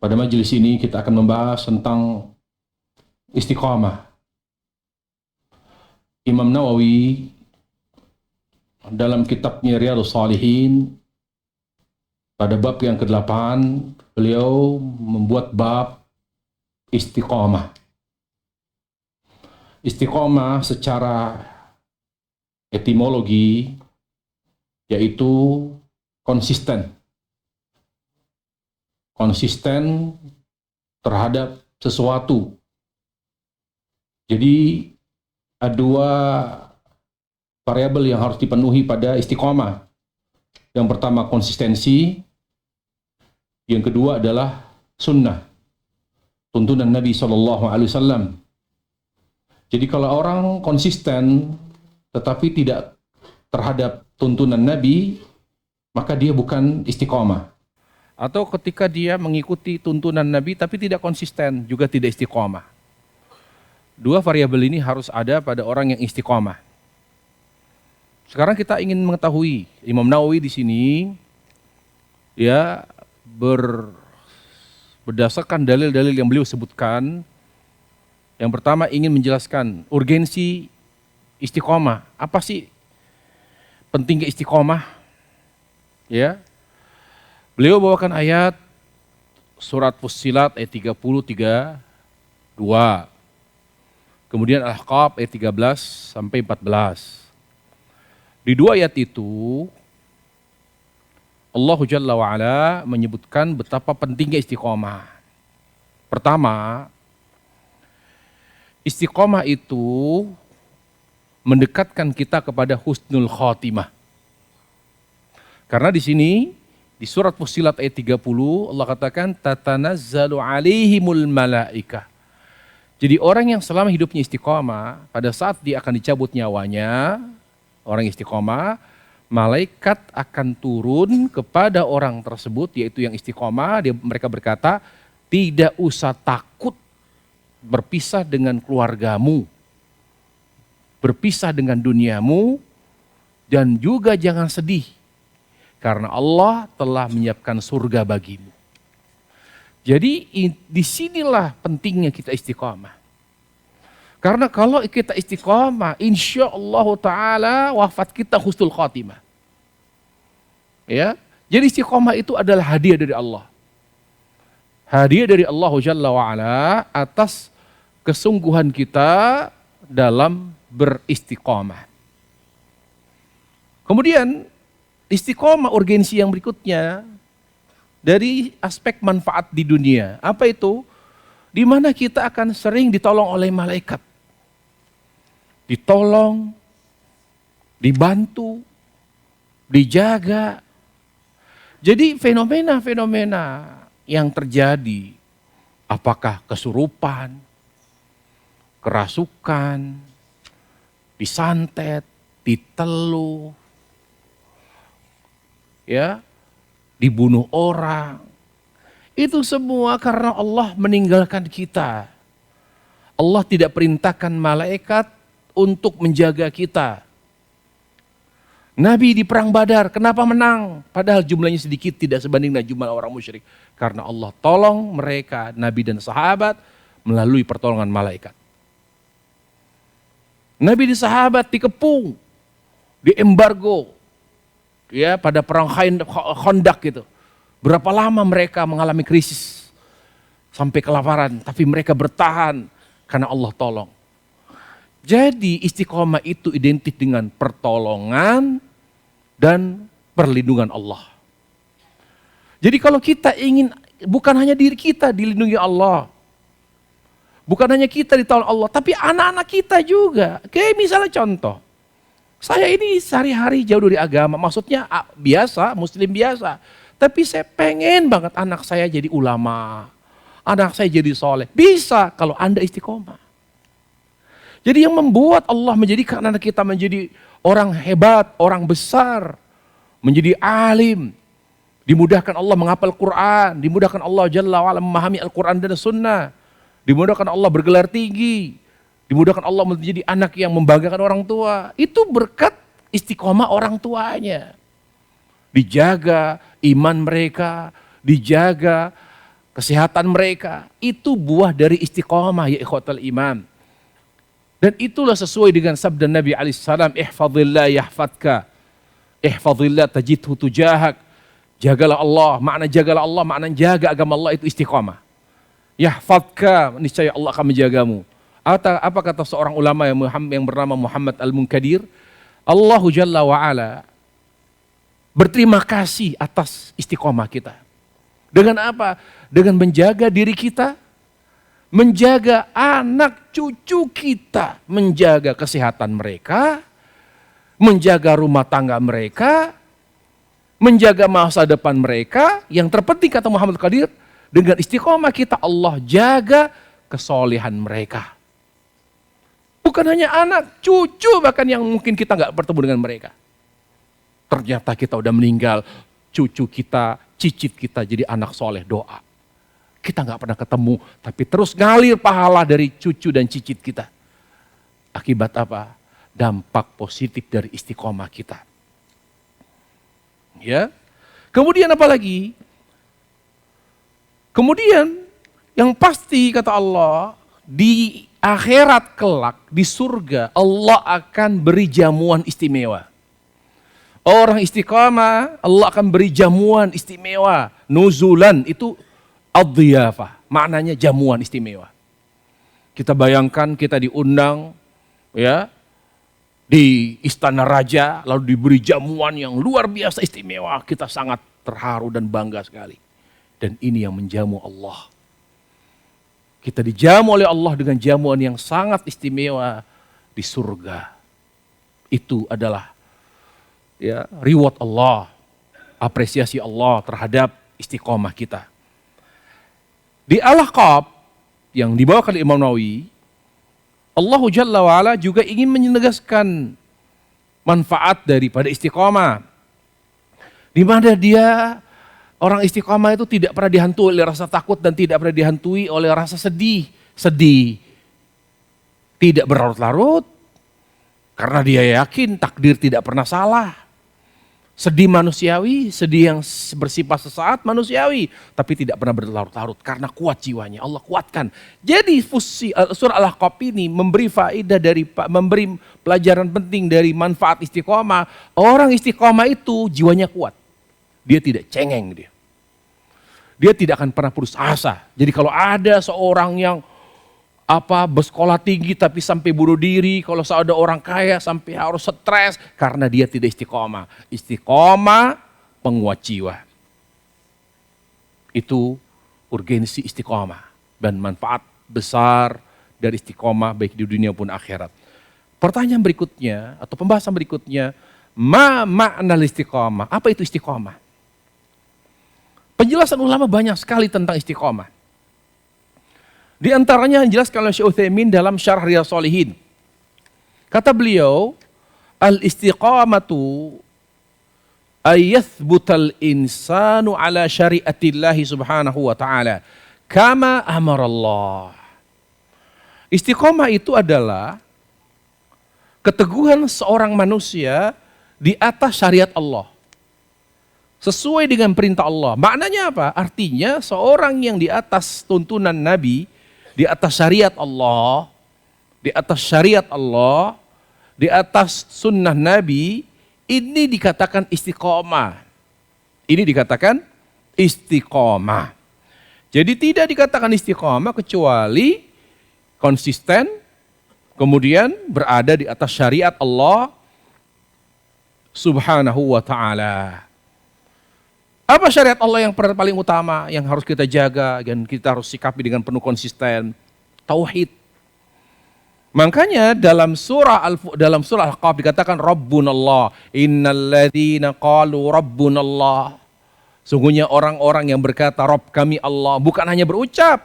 Pada majelis ini kita akan membahas tentang istiqamah. Imam Nawawi dalam kitabnya Riyadhus Shalihin pada bab yang ke-8 beliau membuat bab istiqamah. Istiqamah secara etimologi yaitu konsisten. Konsisten terhadap sesuatu. Jadi ada dua variabel yang harus dipenuhi pada istiqamah. Yang pertama konsistensi, yang kedua adalah sunnah, tuntunan Nabi SAW. Jadi kalau orang konsisten tetapi tidak terhadap tuntunan Nabi, maka dia bukan istiqamah. Atau ketika dia mengikuti tuntunan Nabi tapi tidak konsisten, juga tidak istiqamah. Dua variabel ini harus ada pada orang yang istiqamah. Sekarang kita ingin mengetahui Imam Nawawi di sini ya berdasarkan dalil-dalil yang beliau sebutkan. Yang pertama ingin menjelaskan urgensi istiqamah. Apa sih pentingnya istiqamah? Ya. Beliau bawakan ayat surat Fussilat ayat 33, 2. Kemudian Al-Ahqaf ayat 13 sampai 14. Di dua ayat itu Allah Jalla wa'ala menyebutkan betapa pentingnya istiqamah. Pertama, istiqamah itu mendekatkan kita kepada husnul khatimah. Karena di sini di surat Fussilat ayat 30 Allah katakan tatanazzalu alaihimul malaikah. Jadi orang yang selama hidupnya istiqamah, pada saat dia akan dicabut nyawanya, orang istiqamah, malaikat akan turun kepada orang tersebut, yaitu yang istiqamah. Mereka berkata, tidak usah takut berpisah dengan keluargamu, berpisah dengan duniamu, dan juga jangan sedih, karena Allah telah menyiapkan surga bagimu. Jadi disinilah pentingnya kita istiqamah. Karena kalau kita istiqamah, insya Allah Ta'ala wafat kita husnul khatimah. Ya, jadi istiqamah itu adalah hadiah dari Allah. Hadiah dari Allah Jalla wa'ala atas kesungguhan kita dalam beristiqamah. Kemudian istiqamah urgensi yang berikutnya dari aspek manfaat di dunia. Apa itu? Di mana kita akan sering ditolong oleh malaikat. Ditolong, dibantu, dijaga. Jadi fenomena-fenomena yang terjadi, apakah kesurupan, kerasukan, disantet, diteluh, ya, dibunuh orang, itu semua karena Allah meninggalkan kita. Allah tidak perintahkan malaikat untuk menjaga kita. Nabi di perang Badar, kenapa menang? Padahal jumlahnya sedikit, tidak sebanding dengan jumlah orang musyrik. Karena Allah tolong mereka, Nabi dan sahabat, melalui pertolongan malaikat. Nabi di sahabat dikepung, diembargo, ya, pada perang Khandaq gitu. Berapa lama mereka mengalami krisis sampai kelaparan, tapi mereka bertahan karena Allah tolong. Jadi istiqomah itu identik dengan pertolongan dan perlindungan Allah. Jadi kalau kita ingin, bukan hanya diri kita dilindungi Allah, bukan hanya kita ditolong Allah, tapi anak-anak kita juga. Kayak misalnya contoh, saya ini sehari-hari jauh dari agama, maksudnya biasa, muslim biasa. Tapi saya pengen banget anak saya jadi ulama, anak saya jadi soleh. Bisa kalau Anda istiqomah. Jadi yang membuat Allah menjadikan anak kita menjadi orang hebat, orang besar, menjadi alim, dimudahkan Allah menghafal Quran, dimudahkan Allah Jalla wa'ala memahami Al-Quran dan Sunnah, dimudahkan Allah bergelar tinggi, dimudahkan Allah menjadi anak yang membanggakan orang tua. Itu berkat istiqomah orang tuanya. Dijaga iman mereka, dijaga kesehatan mereka, itu buah dari istiqomah ya ikhwatal iman. Dan itulah sesuai dengan sabda Nabi alaihissalam, ihfadillah yahfadka, ihfadillah tajidhu tujahak. Jagalah Allah, makna jaga agama Allah itu istiqomah. Yahfadka, niscaya Allah akan menjagamu. Apa kata seorang ulama yang bernama Muhammad Al-Munkadir? Allahu Jalla wa'ala berterima kasih atas istiqomah kita. Dengan apa? Dengan menjaga diri kita, menjaga anak cucu kita, menjaga kesehatan mereka, menjaga rumah tangga mereka, menjaga masa depan mereka. Yang terpenting kata Muhammad Qadir, dengan istiqomah kita Allah jaga kesolehan mereka. Bukan hanya anak, cucu bahkan yang mungkin kita nggak bertemu dengan mereka. Ternyata kita udah meninggal, cucu kita, cicit kita jadi anak soleh doa. Kita nggak pernah ketemu, tapi terus ngalir pahala dari cucu dan cicit kita. Akibat apa? Dampak positif dari istiqomah kita. Ya. Kemudian apa lagi? Kemudian yang pasti kata Allah, di akhirat kelak, di surga Allah akan beri jamuan istimewa. Orang istiqamah Allah akan beri jamuan istimewa. Nuzulan itu ad-dhiyafah, maknanya jamuan istimewa. Kita bayangkan kita diundang ya di istana raja, lalu diberi jamuan yang luar biasa istimewa. Kita sangat terharu dan bangga sekali. Dan ini yang menjamu Allah. Kita dijamu oleh Allah dengan jamuan yang sangat istimewa di surga. Itu adalah ya reward Allah, apresiasi Allah terhadap istiqomah kita. Di Al-Ahqaf yang dibawakan oleh Imam Nawawi, Allah Jalla wa'ala juga ingin menegaskan manfaat daripada istiqomah. Di mana dia orang istiqomah itu tidak pernah dihantui oleh rasa takut dan tidak pernah dihantui oleh rasa sedih. Tidak berlarut-larut karena dia yakin takdir tidak pernah salah. Sedih manusiawi, sedih yang bersifat sesaat manusiawi, tapi tidak pernah berlarut-larut karena kuat jiwanya. Allah kuatkan. Jadi surah Al-Ahqaf ini memberi memberi pelajaran penting dari manfaat istiqomah. Orang istiqomah itu jiwanya kuat. Dia tidak cengeng dia. Dia tidak akan pernah putus asa. Jadi kalau ada seorang yang bersekolah tinggi tapi sampai bunuh diri, kalau ada orang kaya sampai harus stres karena dia tidak istiqomah. Istiqomah penguat jiwa. Itu urgensi istiqomah dan manfaat besar dari istiqomah baik di dunia pun akhirat. Pertanyaan berikutnya atau pembahasan berikutnya, makna istiqomah? Apa itu istiqomah? Penjelasan ulama banyak sekali tentang istiqomah. Di antaranya yang dijelaskan oleh Syekh Utsaimin dalam Syarah Riyadhus Shalihin. Kata beliau, al-istiqamatu ayathbutal insanu ala syariatillahi subhanahu wa ta'ala kama amarallah. Istiqamah itu adalah keteguhan seorang manusia di atas syariat Allah. Sesuai dengan perintah Allah. Maknanya apa? Artinya seorang yang di atas tuntunan Nabi, di atas syariat Allah, di atas sunnah Nabi, ini dikatakan istiqomah. Ini dikatakan istiqomah. Jadi tidak dikatakan istiqomah kecuali konsisten, kemudian berada di atas syariat Allah subhanahu wa ta'ala. Apa syariat Allah yang paling utama yang harus kita jaga dan kita harus sikapi dengan penuh konsisten? Tauhid. Makanya dalam surah Al-Ahqaf dikatakan Rabbunallah, innalladzina qalu Rabbunallah. Sungguhnya orang-orang yang berkata Rabb kami Allah, bukan hanya berucap,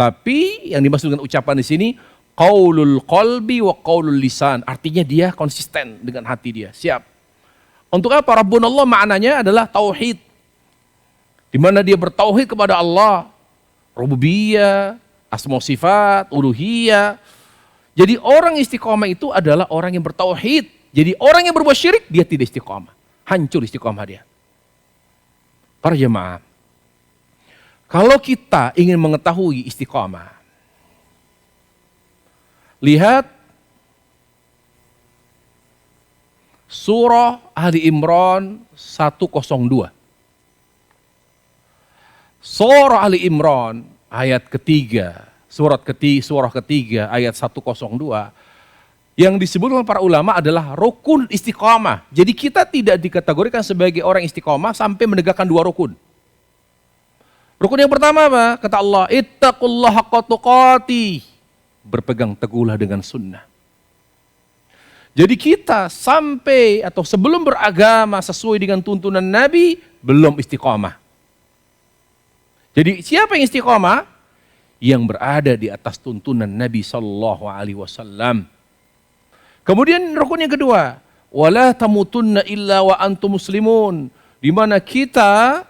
tapi yang dimaksud dengan ucapan di sini qaulul qalbi wa qaulul lisan. Artinya dia konsisten dengan hati dia, siap. Untuk apa? Rabbunallah maknanya adalah tauhid. Di mana dia bertauhid kepada Allah, rububiyah, asma sifat, uluhiyah. Jadi orang istiqomah itu adalah orang yang bertauhid. Jadi orang yang berbuat syirik dia tidak istiqomah, hancur istiqomah dia. Para jemaah, Kalau kita ingin mengetahui istiqamah, lihat surah Ali Imran 102. Surah Ali Imran ayat ketiga, surah ketiga ayat 102, yang disebut oleh para ulama adalah rukun istiqamah. Jadi kita tidak dikategorikan sebagai orang istiqamah sampai menegakkan 2 rukun. Rukun yang pertama apa? Kata Allah, ittaqullaha haqqa tuqatih. Berpegang teguhlah dengan sunnah. Jadi kita sampai atau sebelum beragama sesuai dengan tuntunan Nabi, belum istiqamah. Jadi siapa yang istiqamah? Yang berada di atas tuntunan Nabi Sallallahu Alaihi Wasallam. Kemudian rukun yang kedua, wala tamutunna illa wa antum muslimun, di mana kita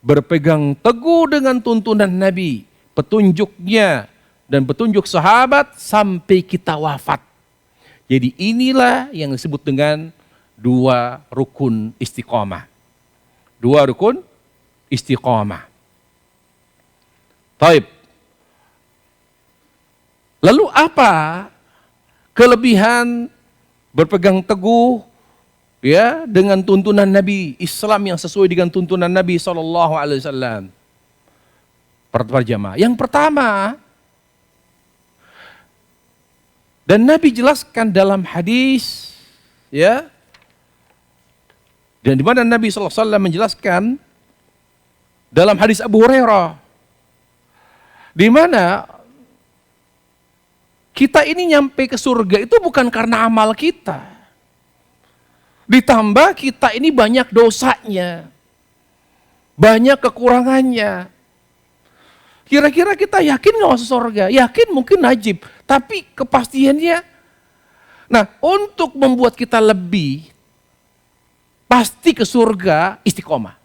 berpegang teguh dengan tuntunan Nabi, petunjuknya dan petunjuk sahabat sampai kita wafat. Jadi inilah yang disebut dengan 2 rukun istiqamah. 2 rukun istiqamah. Taib. Lalu apa kelebihan berpegang teguh ya dengan tuntunan Nabi, Islam yang sesuai dengan tuntunan Nabi Sallallahu Alaihi Wasallam? Para jamaah, yang pertama, dan Nabi jelaskan dalam hadis, ya, dan di mana Nabi Sallallahu Alaihi Wasallam menjelaskan dalam hadis Abu Hurairah, di mana kita ini nyampe ke surga itu bukan karena amal kita. Ditambah kita ini banyak dosanya, banyak kekurangannya. Kira-kira kita yakin nggak masuk surga? Yakin mungkin najib, tapi kepastiannya. Nah, untuk membuat kita lebih pasti ke surga, istiqomah.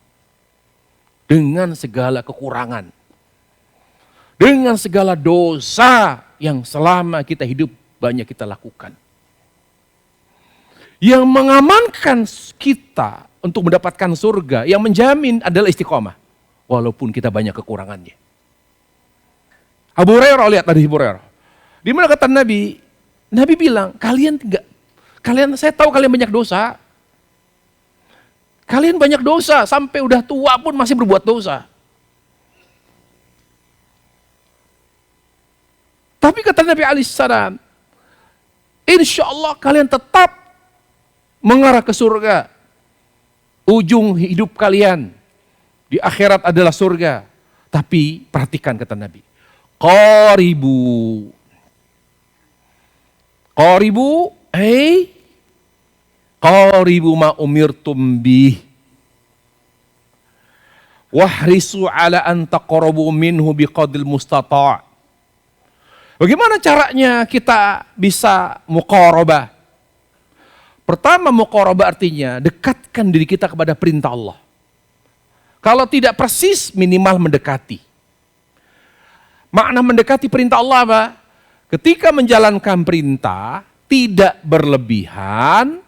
Dengan segala kekurangan. Dengan segala dosa yang selama kita hidup banyak kita lakukan. Yang mengamankan kita untuk mendapatkan surga, yang menjamin adalah istiqomah. Walaupun kita banyak kekurangannya. Abu Hurairah, lihat tadi Abu Hurairah. Di mana kata Nabi? Nabi bilang, saya tahu kalian banyak dosa. Kalian banyak dosa, sampai udah tua pun masih berbuat dosa. Tapi kata Nabi alaihissalam, insya Allah kalian tetap mengarah ke surga. Ujung hidup kalian di akhirat adalah surga. Tapi perhatikan kata Nabi, qaribu ma umirtum bih. Wahrisu ala an taqrabu minhu biqadril mustata'. Bagaimana caranya kita bisa muqarabah? Pertama, muqarabah artinya dekatkan diri kita kepada perintah Allah. Kalau tidak persis, minimal mendekati. Makna mendekati perintah Allah apa? Ketika menjalankan perintah, tidak berlebihan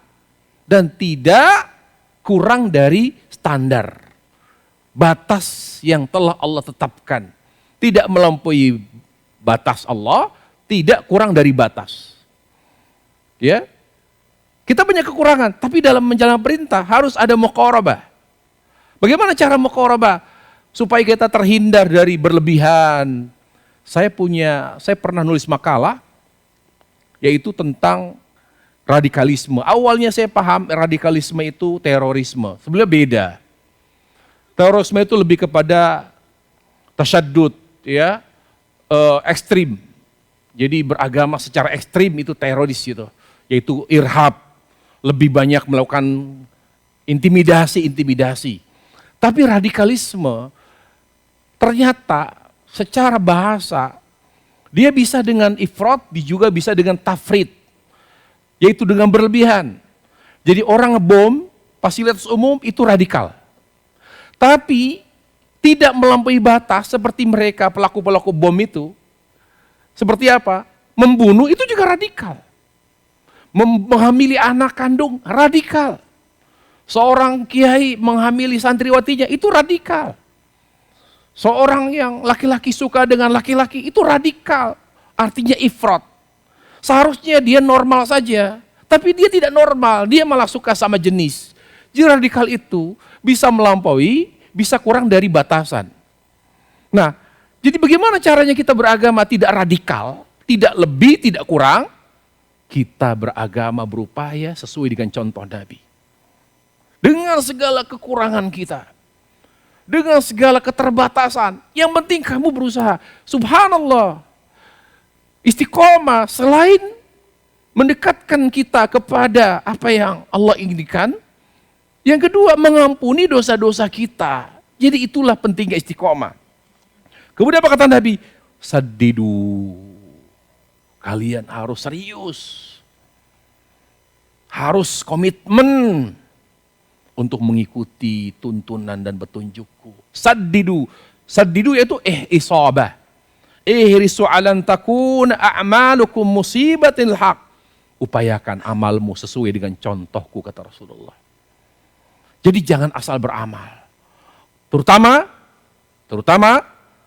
dan tidak kurang dari standar. Batas yang telah Allah tetapkan. Tidak melampaui batas Allah, tidak kurang dari batas. Ya, kita banyak kekurangan, tapi dalam menjalankan perintah harus ada muqarabah. Bagaimana cara muqarabah supaya kita terhindar dari berlebihan? Saya pernah nulis makalah, yaitu tentang radikalisme. Awalnya saya paham radikalisme itu terorisme. Sebenarnya beda. Terorisme itu lebih kepada tasyaddud, ya. Ekstrim, jadi beragama secara ekstrim itu teroris gitu, yaitu irhab, lebih banyak melakukan intimidasi. Tapi radikalisme ternyata secara bahasa dia bisa dengan ifrat, juga bisa dengan tafrid, yaitu dengan berlebihan. Jadi orang ngebom fasilitas umum itu radikal, tapi tidak melampaui batas seperti mereka pelaku-pelaku bom itu. Seperti apa? Membunuh itu juga radikal. Menghamili anak kandung, radikal. Seorang kiai menghamili santriwatinya, itu radikal. Seorang yang laki-laki suka dengan laki-laki itu radikal, artinya ifrat. Seharusnya dia normal saja, tapi dia tidak normal, dia malah suka sama jenis. Jadi radikal itu bisa melampaui, bisa kurang dari batasan. Nah, jadi bagaimana caranya kita beragama tidak radikal, tidak lebih, tidak kurang? Kita beragama berupaya sesuai dengan contoh Nabi. Dengan segala kekurangan kita, dengan segala keterbatasan, yang penting kamu berusaha. Subhanallah, istiqomah selain mendekatkan kita kepada apa yang Allah inginkan, yang kedua mengampuni dosa-dosa kita. Jadi itulah pentingnya istiqomah. Kemudian apa kata Nabi? Saddidu. Kalian harus serius. Harus komitmen untuk mengikuti tuntunan dan petunjukku. Saddidu. Saddidu yaitu isabah. Ihrisu alan takun a'malukum musibatil haq. Upayakan amalmu sesuai dengan contohku, kata Rasulullah. Jadi jangan asal beramal. Terutama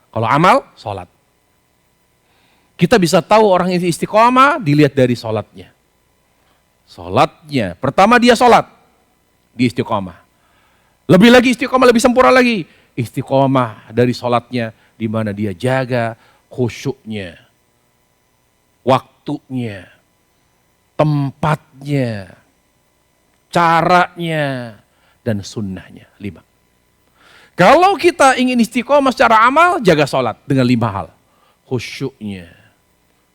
kalau amal, sholat. Kita bisa tahu orang ini istiqomah dilihat dari sholatnya. Sholatnya, pertama dia sholat, dia istiqomah. Lebih lagi istiqomah, lebih sempurna lagi. Istiqomah dari sholatnya, di mana dia jaga khusyuknya, waktunya, tempatnya, caranya, dan sunnahnya. 5. Kalau kita ingin istiqomah secara amal, jaga sholat dengan 5 hal. Khusyuknya,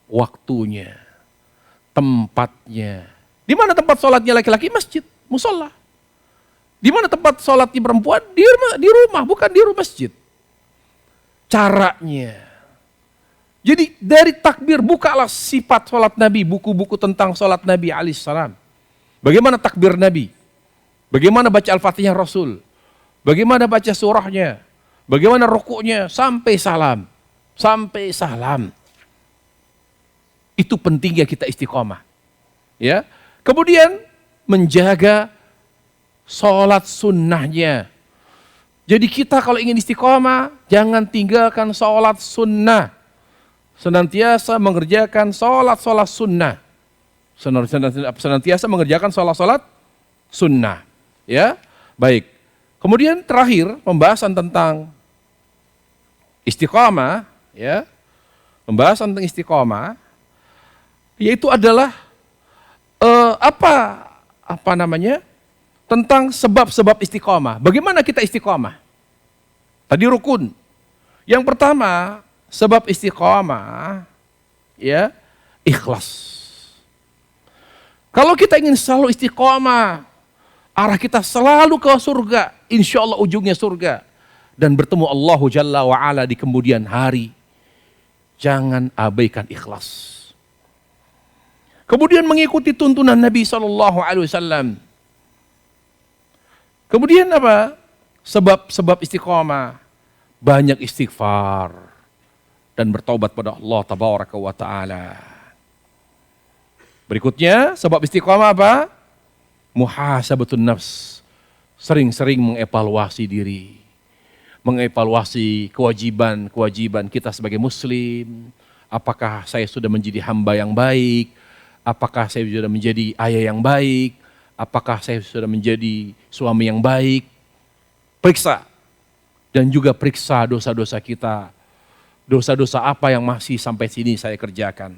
waktunya, tempatnya. Di mana tempat sholatnya laki-laki? Masjid, musola. Di mana tempat sholatnya perempuan? Di rumah, bukan di rumah masjid. Caranya. Jadi dari takbir, bukalah sifat sholat Nabi, buku-buku tentang sholat Nabi alaihissalam. Bagaimana takbir Nabi? Bagaimana baca Al-Fatihah Rasul? Bagaimana baca surahnya? Bagaimana rukuknya? Sampai salam. Sampai salam. Itu pentingnya kita istiqomah. Ya. Kemudian menjaga sholat sunnahnya. Jadi kita kalau ingin istiqomah, jangan tinggalkan sholat sunnah. Senantiasa mengerjakan sholat sunnah. Senantiasa mengerjakan sholat sunnah. Ya, baik. Kemudian terakhir pembahasan tentang istiqomah, ya. Pembahasan tentang istiqomah yaitu adalah tentang sebab-sebab istiqomah. Bagaimana kita istiqomah? Tadi rukun. Yang pertama, sebab istiqomah, ya, ikhlas. Kalau kita ingin selalu istiqomah, arah kita selalu ke surga, insya Allah ujungnya surga. Dan bertemu Allah Jalla wa'ala di kemudian hari. Jangan abaikan ikhlas. Kemudian mengikuti tuntunan Nabi SAW. Kemudian apa? Sebab istiqomah. Banyak istighfar. Dan bertaubat pada Allah Tabaraka wa Ta'ala. Berikutnya, sebab istiqomah apa? Muhasabatun nafs, sering-sering mengevaluasi diri, mengevaluasi kewajiban kita sebagai muslim. Apakah saya sudah menjadi hamba yang baik? Apakah saya sudah menjadi ayah yang baik? Apakah saya sudah menjadi suami yang baik? Periksa. Dan juga periksa dosa-dosa kita. Dosa-dosa apa yang masih sampai sini saya kerjakan.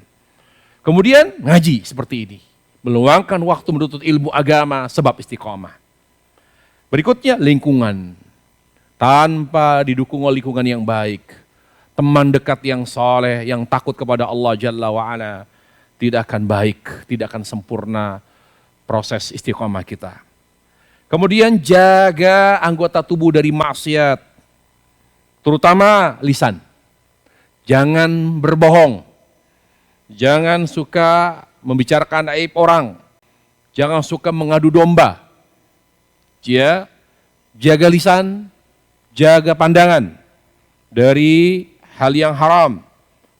Kemudian ngaji seperti ini. Meluangkan waktu menuntut ilmu agama sebab istiqomah. Berikutnya lingkungan. Tanpa didukung oleh lingkungan yang baik. Teman dekat yang soleh, yang takut kepada Allah Jalla wa'ala. Tidak akan baik, tidak akan sempurna proses istiqomah kita. Kemudian jaga anggota tubuh dari maksiat. Terutama lisan. Jangan berbohong. Jangan suka membicarakan aib orang. Jangan suka mengadu domba. Ya, jaga lisan, jaga pandangan dari hal yang haram.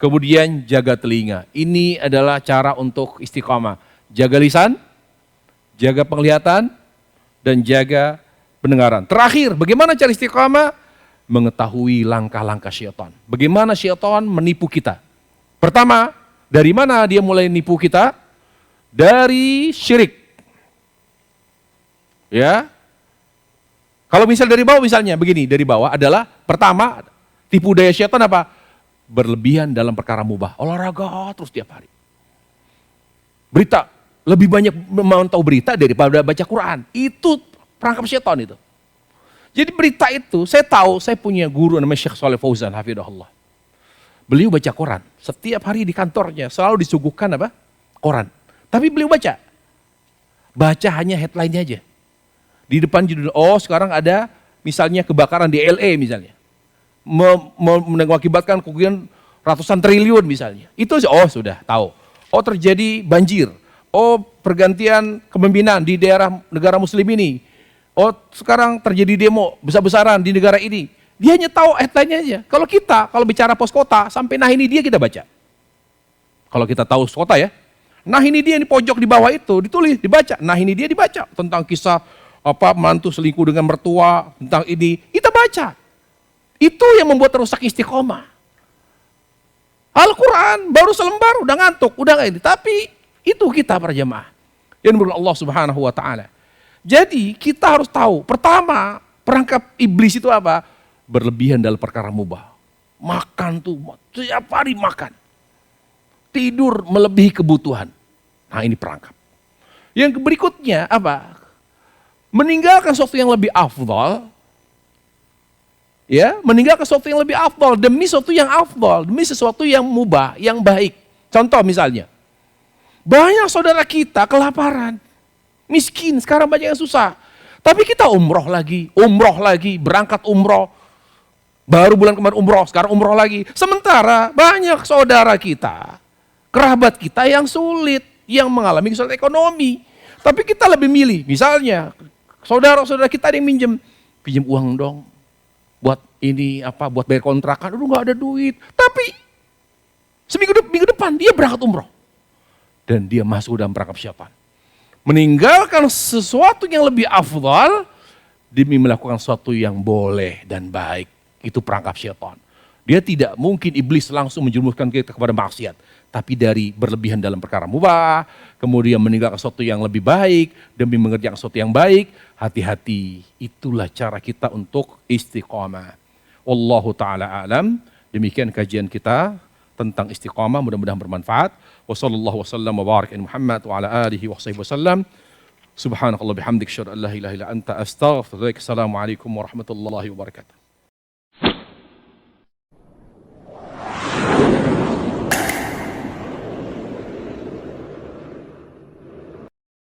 Kemudian jaga telinga. Ini adalah cara untuk istiqamah. Jaga lisan, jaga penglihatan, dan jaga pendengaran. Terakhir, bagaimana cara istiqamah? mengetahui langkah-langkah syaitan. Bagaimana syaitan menipu kita? Pertama, dari mana dia mulai nipu kita? Dari syirik. Ya. Kalau misal dari bawah misalnya begini, dari bawah adalah pertama tipu daya syaitan apa? Berlebihan dalam perkara mubah. Olahraga terus tiap hari. Berita, lebih banyak memantau berita daripada baca Quran. Itu perangkap syaitan itu. Jadi berita itu, saya tahu, saya punya guru namanya Syekh Shalih Fauzan, hafidhahullah. Beliau baca Quran, setiap hari di kantornya selalu disuguhkan apa? Quran. Tapi beliau baca. Baca hanya headline-nya aja. Di depan judul, oh sekarang ada misalnya kebakaran di LA misalnya. Mengakibatkan kerugian ratusan triliun misalnya. Itu oh sudah tahu. Oh terjadi banjir. Oh pergantian kepemimpinan di daerah negara muslim ini. Oh sekarang terjadi demo besar-besaran di negara ini. Dia hanya tahu headline-nya aja. Kalau kita, kalau bicara pos kota, sampai nah ini dia kita baca. Kalau kita tahu pos kota ya. Nah ini dia di pojok di bawah itu, ditulis, dibaca. Nah ini dia dibaca. Tentang kisah mantu selingkuh dengan mertua, tentang ini. Kita baca. Itu yang membuat rusak istiqomah. Al-Quran baru selembar, udah ngantuk, udah nggak ini. Tapi itu kita para jemaah. Yang menurut Allah Subhanahu Wa Taala. Jadi kita harus tahu, pertama perangkap iblis itu apa? Berlebihan dalam perkara mubah. Makan tuh, setiap hari makan. Tidur melebihi kebutuhan. Nah ini perangkap. Yang berikutnya apa? Meninggalkan sesuatu yang lebih afdal. Ya, meninggalkan sesuatu yang lebih afdal demi sesuatu yang afdal, demi sesuatu yang mubah, yang baik. Contoh misalnya, banyak saudara kita kelaparan. Miskin, sekarang banyak yang susah. Tapi kita umroh lagi, berangkat umroh. Baru bulan kemarin umroh, sekarang umroh lagi. Sementara banyak saudara kita, kerabat kita yang sulit, yang mengalami kesulitan ekonomi. Tapi kita lebih milih, misalnya saudara-saudara kita ada yang pinjam uang dong. Buat ini apa, buat bayar kontrakan, aduh gak ada duit. Tapi minggu depan dia berangkat umroh. Dan dia masuk dalam perangkap syaitan. Meninggalkan sesuatu yang lebih afdal demi melakukan sesuatu yang boleh dan baik. Itu perangkap syaitan. Dia tidak mungkin iblis langsung menjerumuskan kita kepada maksiat. Tapi dari berlebihan dalam perkara mubah, kemudian meninggalkan sesuatu yang lebih baik demi mengerjakan sesuatu yang baik, hati-hati. Itulah cara kita untuk istiqamah. Wallahu ta'ala alam. Demikian kajian kita tentang istiqamah, mudah-mudahan bermanfaat. Wassallallahu wasallam wa barik Muhammad wa ala alihi wa sahbihi wasallam. Subhanakallah bihamdik, syada an la ilaha illa anta astaghfiruka. Assalamualaikum warahmatullahi wabarakatuh.